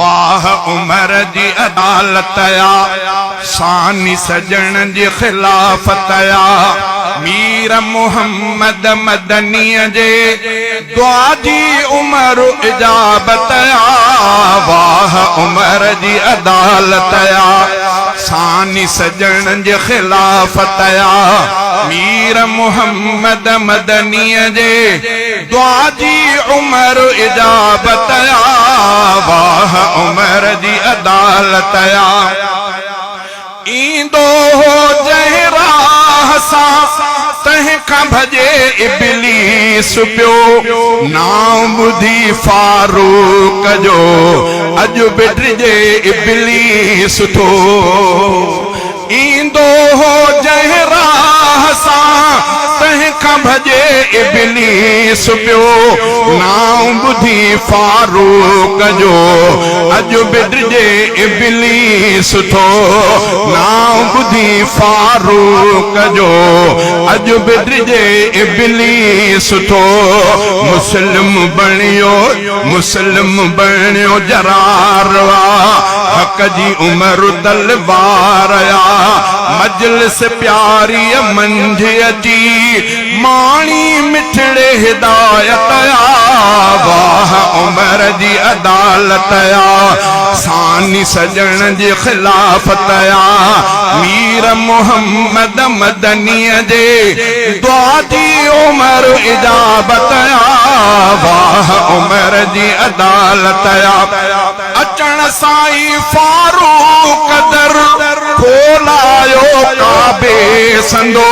वाह उमर जी अदालत या सानी सजन जी खिलाफत या मीर मोहम्मद मदनी जे दुआ जी उमर इजाबत या वाह उमर जी अदालत या सानी सजन जी खिलाफत या मीर मोहम्मद मदनी जे दुआ जी उमर इजाबत या वाह उमर जी अदालत या ईंदो हो जंहिं राह सां तंहिंखां भॼे इब्लीस पियो नाम ॿुधी फारूक जो अॼु बिटिजे इब्लीस थो ईंदो हो जंहिं राह सां तंहिंखां भॼे इब्लीस पियो नाम ॿुधी फारूक जो अॼु बिटिजे इब्लीस थो नाम ॿुधी फारूक जो अॼु बिटिजे इब्लीस थो मुस्लिम बणियो जरारवा हक़ जी उमर तलवार या मजलिस प्यारी मंझ अची माणी मिठड़े हिदायत या वाह उमर जी अदालत या सानी सजन जी खिलाफत या मीर मोहम्मद मदनी जे दुआ जी उमर इजाबत या वाह उमर जी अदालत या अचण साईं फारूक दर खोलायो काबे संदो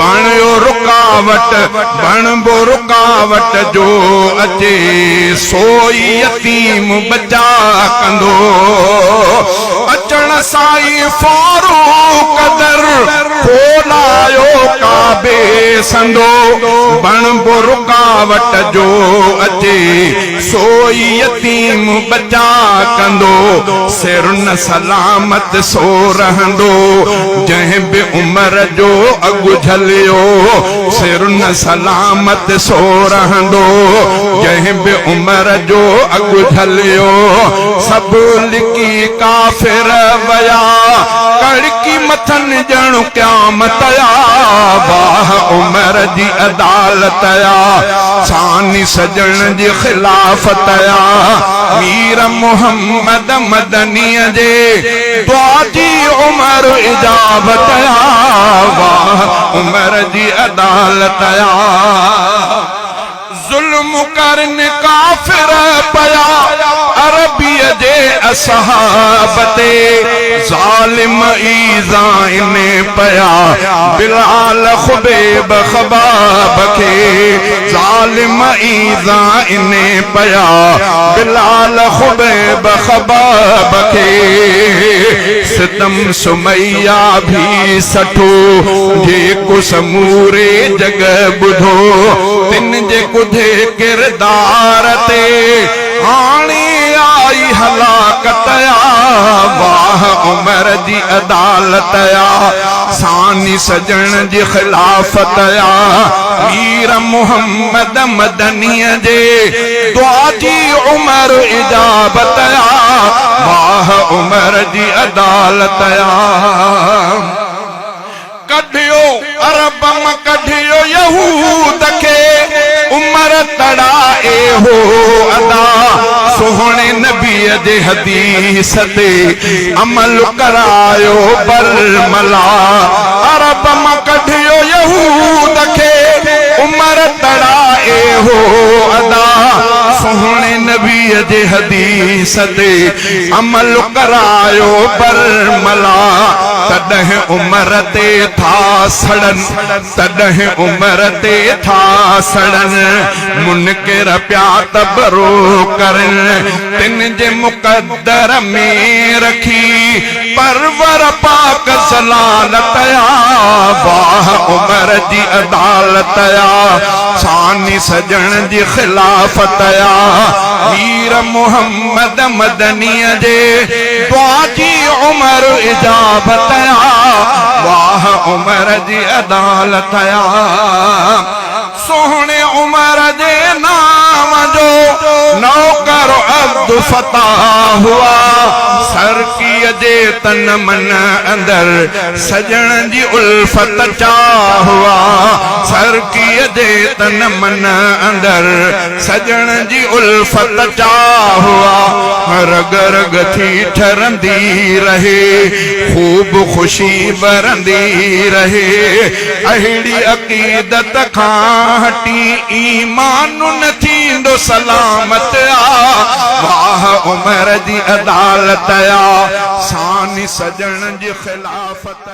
बणियो रुकावट बणबो रुकावट जो अचे सोई यतीम बचा कंदो अचण साईं फारूक दर खोलायो काबे संदो बणबो रुकावट जो अचे सोई यतीम बचा कंदो सिर न सलामत सो रहंदो जंहिं बि उमर जो अगु झलियो सिर न सलामत सो रहंदो जंहिं बि उमर जो अगु झलियो सभु लिकी काफ़िर वया कड़की मथन ॼण क़यामत या वाह उमर जी अदालत या सानी सजन जी खिलाफत या मीर मोहम्मद मदनी जे दुआ जी उमर इजाबत या वाह उमर जी अदालत या जुल्म करन काफिर पया अरबी जे असहाबते जालिम ईज़ाइन पया बिलाल खुबैब खबाब के जालिम ईज़ाइन पया बिलाल खुबैब खबाब के सितम सुमैया भी सठो जेको समूरे जग बुधो तिन जे कुधे किरदार ते हाणे आई हलाकत या वाह उमर जी अदालत या सानी सजन जी खिलाफत या मीर मोहम्मद मदनी जे दुआ जी उमर इजाबत या वाह उमर जी अदालत या कढियो अरब में कढियो यहूद के उमर तड़ाए हो अदा सोहणे नबी जे हदीस ते अमल करायो बरमला अरब में कढियो यहूद के उमर तड़ाए हो अदा सोहणे नबी जे हदीस ते अमल करायो बरमला तॾहिं उमर ते था सड़न तॾहिं उमर ते था सड़न मुनकिर प्या तबरो करन तिन जे मुक़द्दर में रखी परवर पाक सलालत या वाह उमर जी अदालत या सानी सजन जी खिलाफत या मीर मोहम्मद मदनी जे दुआ जी उमर इजाबत या वाह उमर जी अदालत या सोहणे उमर जे नाम जो नौकर अहद फतह हुआ सर की जे तन मन अंदर सजन जी उल्फत चाह हुआ सर की जे तन मन अंदर सजन जी उल्फत चाह हुआ रग रग थी ठरंदी रहे खूब खुशी बरंदी रहे अहिड़ी अकीदत खां हटी ईमान न थींदो सलामत वाह उमर जी अदालत सानी सजन जी खिलाफत।